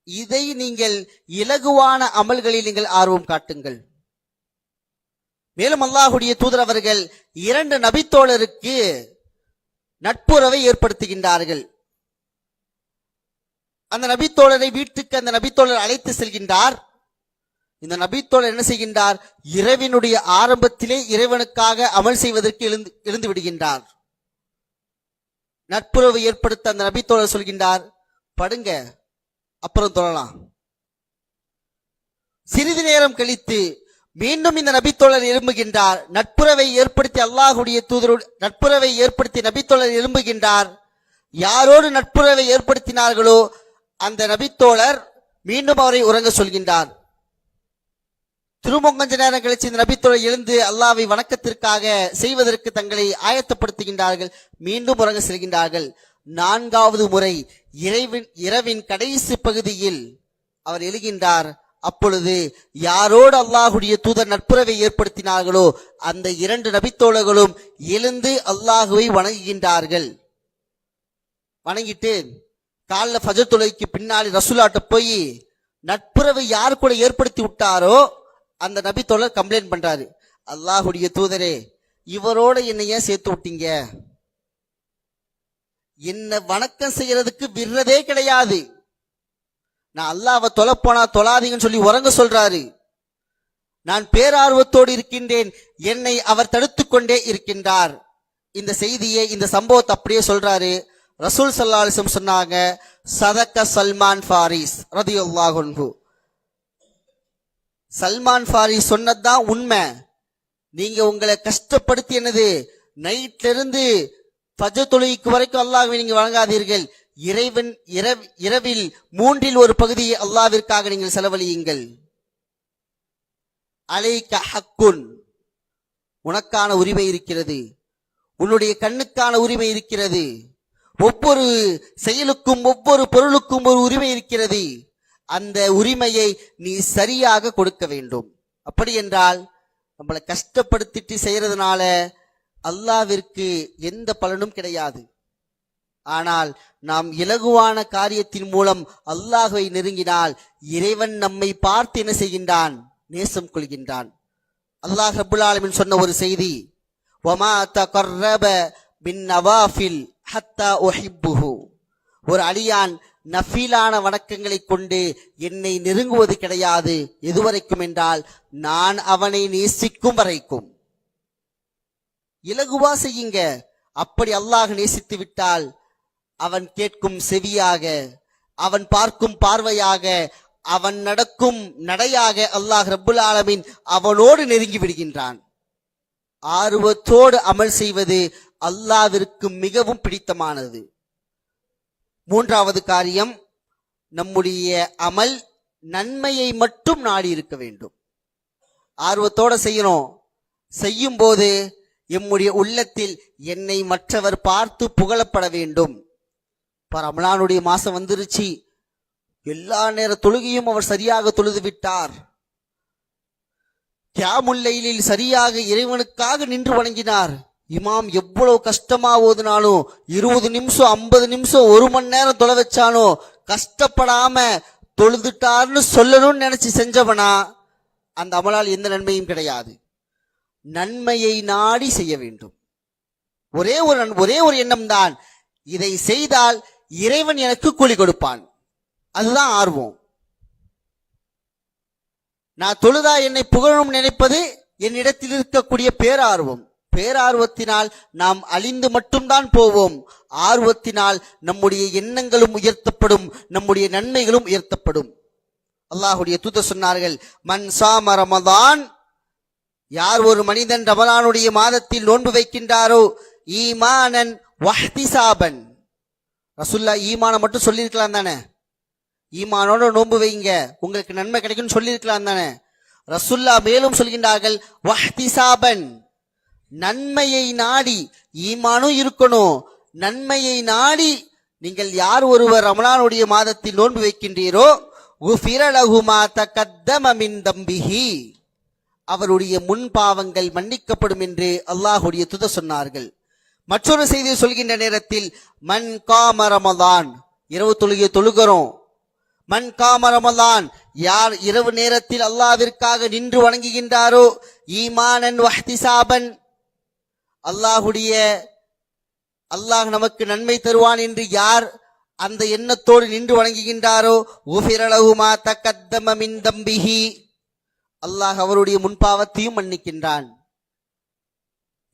இதை நீங்கள் இலகுவான அமல்களில் நீங்கள் ஆர்வம் காட்டுங்கள். மேலும் அல்லாஹ்வுடைய தூதர் அவர்கள் 2 நபித்தோழருக்கு நட்புறவை ஏற்படுத்துகின்றார்கள். அந்த நபித்தோழரை வீட்டுக்கு அந்த நபித்தோழர் அழைத்து செல்கின்றார். இந்த நபித்தோழர் என்ன செய்கின்றார்? இரவினுடைய ஆரம்பத்திலே இறைவனுக்காக அமல் செய்வதற்கு எழுந்து விடுகின்றார். நட்புறவு ஏற்படுத்த அந்த நபித்தோழர் சொல்கின்றார், படுங்க, அப்புறம் தொழலாம். சிறிது நேரம் கழித்து மீண்டும் இந்த நபித்தோழர் எழும்புகின்றார். நட்புறவை ஏற்படுத்தி அல்லாஹ்வுடைய தூதரோடு நட்புறவை ஏற்படுத்தி நபித்தோழர் எழும்புகின்றார். யாரோடு நட்புறவை ஏற்படுத்தினார்களோ அந்த நபித்தோழர் மீண்டும் அவரை உறங்க சொல்கின்றார். திரும்ப கொஞ்ச நேரம் கழிச்சு இந்த நபித்தோழர் எழுந்து அல்லாஹ்வை வணக்கத்திற்காக செய்வதற்கு தங்களை ஆயத்தப்படுத்துகின்றார்கள். மீண்டும் உறங்க செல்கின்றார்கள். 4வது முறை இரவின் கடைசி பகுதியில் அவர் எழுகின்றார். அப்பொழுது யாரோடு அல்லாஹுடைய தூதர் நட்புறவை ஏற்படுத்தினார்களோ அந்த 2 நபித்தோழர்களும் எழுந்து அல்லாஹுவை வணங்குகின்றார்கள். வணங்கிட்டு காலைல ஃபஜர் தொழுகைக்கு பின்னாடி ரசூலாட்ட போய் நட்புறவை யார் கூட ஏற்படுத்தி விட்டாரோ அந்த நபித்தோழர் கம்ப்ளைண்ட் பண்றாரு. அல்லாஹுடைய தூதரே, இவரோட என்னை ஏன் சேர்த்து விட்டீங்க? என்ன வணக்கம் செய்யறதுக்கு விடுறதே கிடையாது. நான் அல்லாஹ்வை தொலைப்போனா தொழாதீங்கன்னு சொல்லி உறங்க சொல்றாரு. நான் பேரார்வத்தோடு இருக்கின்றேன், என்னை அவர் தடுத்து கொண்டே இருக்கின்றார். இந்த செய்தியை, இந்த சம்பவத்தை அப்படியே சொல்றாரு. ரசூல் ஸல்லல்லாஹு அலைஹி வஸல்லம் சொன்னாங்க, சதக்க சல்மான் ஃபாரிஸ் ரலியல்லாஹு அன்ஹு. சல்மான் ஃபாரிஸ் சொன்னதுதான் உண்மை. நீங்க உங்களை கஷ்டப்படுத்தி என்னது நைட்ல இருந்து ஃபஜ்ர் தொழுகைக்கு வரைக்கும் அல்லாஹ்வை நீங்க வணங்காதீர்கள். இரவில் 1/3 பகுதியை அல்லாஹ்விற்காக நீங்கள் செலவழியுங்கள். அலைக ஹக்குன், உனக்கான உரிமை இருக்கிறது, உன்னுடைய கண்ணுக்கான உரிமை இருக்கிறது, ஒவ்வொரு செயலுக்கும் ஒவ்வொரு பொருளுக்கும் ஒரு உரிமை இருக்கிறது. அந்த உரிமையை நீ சரியாக கொடுக்க வேண்டும். அப்படி என்றால் நம்மளை கஷ்டப்படுத்திட்டு செய்யறதுனால அல்லாஹ்விற்கு எந்த பலனும் கிடையாது. ஆனால் நாம் இலகுவான காரியத்தின் மூலம் அல்லாஹ்வை நெருங்கினால் இறைவன் நம்மை பார்த்து என்ன செய்கின்றான்? நேசம் கொள்கின்றான். அல்லாஹ் ரப்புல் ஆலமீன் சொன்ன ஒரு செய்தி, வமா தகர்ரப பின் நவாஃபில் ஹத்தா உஹிப்புஹு. ஒரு அடியான் நஃபிலான வணக்கங்களை கொண்டு என்னை நெருங்குவது கிடையாது. எதுவரைக்கும் என்றால் நான் அவனை நேசிக்கும் வரைக்கும். இலகுவா செய்யுங்க. அப்படி அல்லாஹ் நேசித்து விட்டால் அவன் கேட்கும் செவியாக, அவன் பார்க்கும் பார்வையாக, அவன் நடக்கும் நடையாக அல்லாஹ் ரப்புல் ஆலமீன் அவனோடு நெருங்கி விடுகின்றான். ஆர்வத்தோடு அமல் செய்வது அல்லாஹ்விற்கு மிகவும் பிடித்தமானது. 3வது காரியம், நம்முடைய அமல் நன்மையை மட்டும் நாடி இருக்க வேண்டும். ஆர்வத்தோட செய்யணும். செய்யும் போது எம்முடைய உள்ளத்தில் என்னை மற்றவர் பார்த்து புகழப்பட வேண்டும். ரமலானுடைய மாசம் வந்துருச்சு, எல்லா நேர தொழுகையும் அவர் சரியாக தொழுது விட்டார், கியாமுல் லைலில் சரியாக இறைவனுக்காக நின்று வணங்கினார். இமாம் எவ்வளவு கஷ்டமா ஓதுனாலும் 20 நிமிஷம் 50 நிமிஷம் 1 மணி நேரம் தொலை வச்சாலும் கஷ்டப்படாம தொழுதுட்டார்னு சொல்லணும்னு நினைச்சு செஞ்சவனா அந்த அமலால் எந்த நன்மையும் கிடையாது. நன்மையை நாடி செய்ய வேண்டும். ஒரே ஒரு எண்ணம் தான், இதை செய்தால் இறைவன் எனக்கு கூலி கொடுப்பான். அதுதான் ஆர்வம். நான் தொழுதா என்னை புகழணும் நினைப்பது என்னிடத்தில் இருக்கக்கூடிய பேரார்வம். பேரார்வத்தினால் நாம் அழிந்து மட்டும்தான் போவோம். ஆர்வத்தினால் நம்முடைய எண்ணங்களும் உயர்த்தப்படும், நம்முடைய நன்மைகளும் உயர்த்தப்படும். அல்லாஹ்வுடைய தூதர் சொன்னார்கள், மன் சாம ரமதான், யார் ஒரு மனிதன் ரமலானுடைய மாதத்தில் நோன்பு வைக்கின்றாரோ, ஈமானன் வஹ்திசாபன். ரசூலுல்லாஹ் ஈமான மட்டும் சொல்லியிருக்கலாம் தானே? ஈமானோட நோன்பு வைங்க, உங்களுக்கு நன்மை கிடைக்கும்னு சொல்லியிருக்கலாம் தானே? ரசூலுல்லாஹ் மேலும் சொல்கின்றார்கள், வஹ்திசாபன், நன்மையை நாடி. ஈமானும் இருக்கணும், நன்மையை நாடி. நீங்கள் யார் ஒருவர் ரமலானுடைய மாதத்தில் நோன்பு வைக்கின்றீரோ, குஃபிர லஹு மா தகத்தம மின் தம்பிஹி, அவருடைய முன் பாவங்கள் மன்னிக்கப்படும் என்று அல்லாஹ்வுடைய தூதர் சொன்னார்கள். மற்றொரு செய்தியை சொல்கின்ற நேரத்தில், மன் காம ரமலான், இரவு தொழுகை தொழுகிறோம். மன் காம ரமலான், யார் இரவு நேரத்தில் அல்லாஹ்விற்காக நின்று வணங்குகின்றாரோ, ஈமானன் வஹ்திசாபன், அல்லாஹ் நமக்கு நன்மை தருவான் என்று யார் அந்த எண்ணத்தோடு நின்று வணங்குகின்றாரோ, குஃபிர லஹு மா தகத்தம மின் தம்பிஹி, அல்லாஹ் அவருடைய முன்பாவத்தையும் மன்னிக்கின்றான்.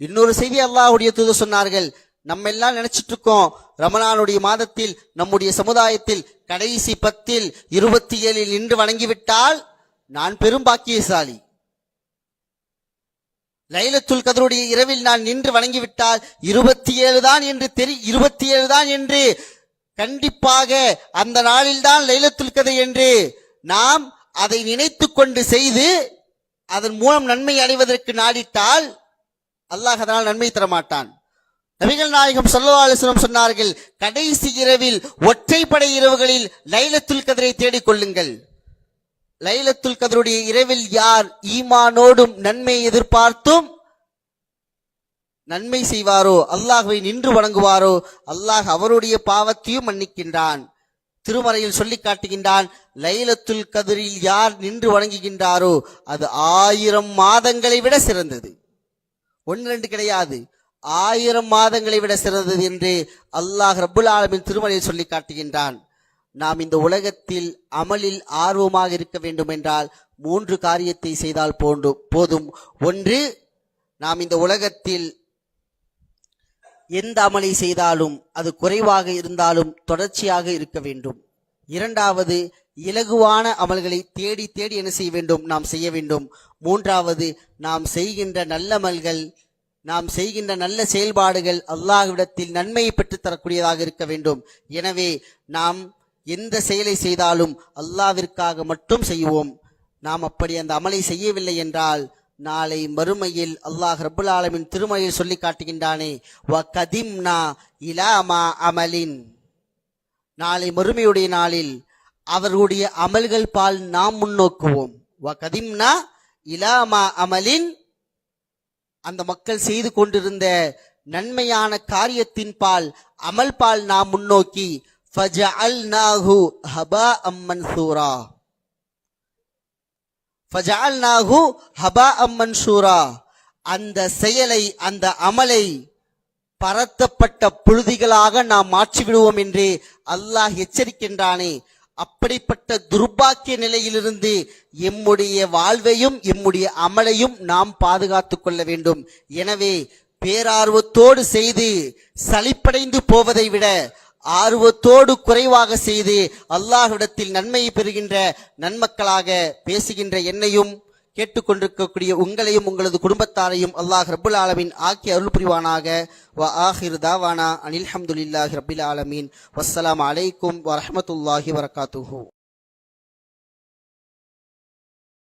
இன்னொரு செய்தி அல்லாஹ்வுடைய தூதர் சொன்னார்கள், நம்ம எல்லாம் நினைச்சிட்டு இருக்கோம் ரமலானுடைய மாதத்தில் நம்முடைய சமுதாயத்தில் கடைசி 10 27 நின்று வணங்கிவிட்டால் நான் பெரும் பாக்கியசாலி. லைலத்துல் கத்ருடைய இரவில் நான் நின்று வணங்கிவிட்டால் 27 தான் என்று கண்டிப்பாக அந்த நாளில் தான் லைலத்துல் கத்ர் என்று நாம் அதை நினைத்து கொண்டு செய்து அதன் மூலம் நன்மை அடைவதற்கு நாடிட்டால் அல்லாஹ் அதனால் நன்மை தரமாட்டான். நபிகள் நாயகம் ஸல்லல்லாஹு அலைஹி வஸல்லம் சொன்னார்கள், கடைசி இரவில் ஒற்றைப்படை இரவுகளில் லைலத்துல் கத்ரை தேடிக் கொள்ளுங்கள். லைலத்துல் கத்ருடைய இரவில் யார் ஈமானோடும் நன்மை எதிர்பார்த்தும் நன்மை செய்வாரோ, அல்லாஹ்வை நின்று வணங்குவாரோ, அல்லாஹ் அவருடைய பாவத்தையும் மன்னிக்கின்றான். திருமறையில் சொல்லி காட்டுகின்றான், லைலத்துல் கத்ரில் யார் நின்று வணங்குகின்றாரோ அது 1000 மாதங்களை விட சிறந்தது. 1-2 கிடையாது, 1000 மாதங்களை விட சிறந்தது என்று அல்லாஹ் ரப்புல் ஆலமீன் திருமறையில் சொல்லி காட்டுகின்றான். நாம் இந்த உலகத்தில் அமலில் ஆர்வமாக இருக்க வேண்டும் என்றால் 3 காரியத்தை செய்தால் போதும். 1, நாம் இந்த உலகத்தில் எந்த அமலை செய்தாலும் அது குறைவாக இருந்தாலும் தொடர்ச்சியாக இருக்க வேண்டும். 2வது, இலகுவான அமல்களை தேடி தேடி என்ன செய்ய வேண்டும், நாம் செய்ய வேண்டும். 3வது, நாம் செய்கின்ற நல்ல அமல்கள், நாம் செய்கின்ற நல்ல செயல்பாடுகள் அல்லாஹ்விடத்தில் நன்மையை பெற்றுத் தரக்கூடியதாக இருக்க வேண்டும். எனவே நாம் எந்த செயலை செய்தாலும் அல்லாஹ்விற்காக மட்டும் செய்வோம். நாம் அப்படி அந்த அமலை செய்யவில்லை என்றால் நாளை மறுமையில் அல்லாஹ் ரப்புல் ஆலமீன் திருமறையில் சொல்லி காட்டுகின்றானே, வகதிம்னா இலா மா அமலின், நாளை மறுமையுடைய நாளில் அவர்களுடைய அமல்கள் பால் நாம் முன்னோக்குவோம். வகதிம்னா இலா மா அமலின், அந்த மக்கள் செய்து கொண்டிருந்த நன்மையான காரியத்தின் பால் அமல் பால் நாம் முன்னோக்கி ஃபஜஅல்நாஹு ஹபாஅம் மன்சூரா, ஃபஜஅல்நாஹு ஹபாஅம் மன்சூரா, அந்த செயலை அந்த அமலை பரத்தப்பட்ட புழுதிகளாக நாம் மாற்றிவிடுவோம் என்று அல்லாஹ் எச்சரிக்கின்றானே. அப்படிப்பட்ட துர்பாக்கிய நிலையிலிருந்து எம்முடைய வாழ்வையும் எம்முடைய அமலையும் நாம் பாதுகாத்துக் கொள்ள வேண்டும். எனவே பேரார்வத்தோடு செய்து சலிப்படைந்து போவதை விட ஆர்வத்தோடு குறைவாக செய்து அல்லாஹ்விடத்தில் நன்மையை பெறுகின்ற நன்மக்களாக பேசுகின்ற என்னையும் கேட்டுக்கொண்டிருக்கக்கூடிய உங்களையும் உங்களது குடும்பத்தாரையும் அல்லாஹ் ரப்புல் ஆலமீன் ஆக்கி அருள் புரிவானாக. வ ஆஹிர் தாவானா அனில் ஹம்துலில்லாஹி ரப்பில் ஆலமீன். வஸ்ஸலாமு அலைக்கும் வரஹ்மத்துல்லாஹி வரகாத்துஹு.